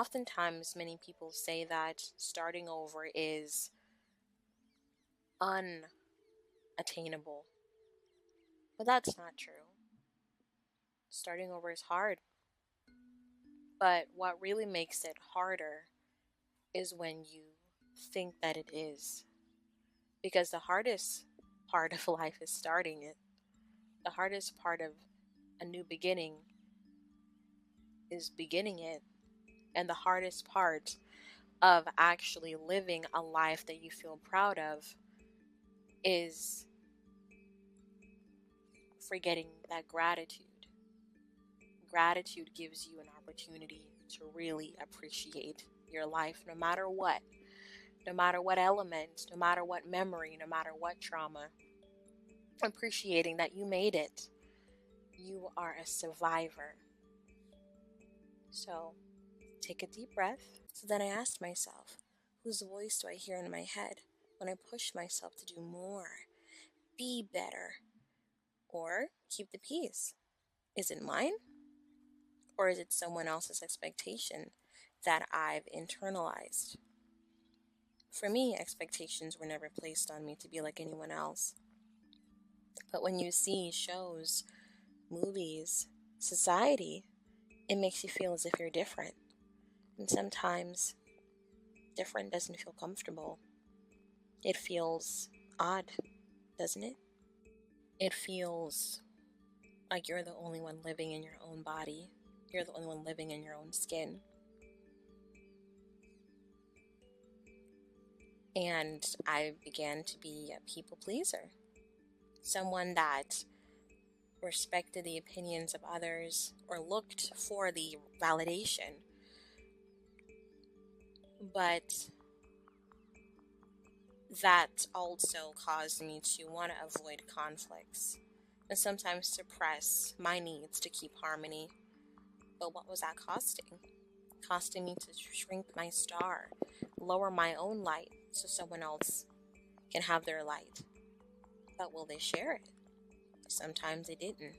oftentimes, many people say that starting over is unattainable, but that's not true. Starting over is hard, but what really makes it harder is when you think that it is. Because the hardest part of life is starting it. The hardest part of a new beginning is beginning it. And the hardest part of actually living a life that you feel proud of is forgetting that gratitude. Gratitude gives you an opportunity to really appreciate your life no matter what. No matter what element, no matter what memory, no matter what trauma. Appreciating that you made it. You are a survivor. So take a deep breath. So then I asked myself, whose voice do I hear in my head when I push myself to do more, be better, or keep the peace? Is it mine? Or is it someone else's expectation that I've internalized? For me, expectations were never placed on me to be like anyone else. But when you see shows, movies, society, it makes you feel as if you're different. And sometimes different doesn't feel comfortable. It feels odd, doesn't it? It feels like you're the only one living in your own body. You're the only one living in your own skin. And I began to be a people pleaser. Someone that respected the opinions of others or looked for the validation. But that also caused me to want to avoid conflicts and sometimes suppress my needs to keep harmony. But what was that costing? Costing me to shrink my star, lower my own light so someone else can have their light. But will they share it? Sometimes they didn't.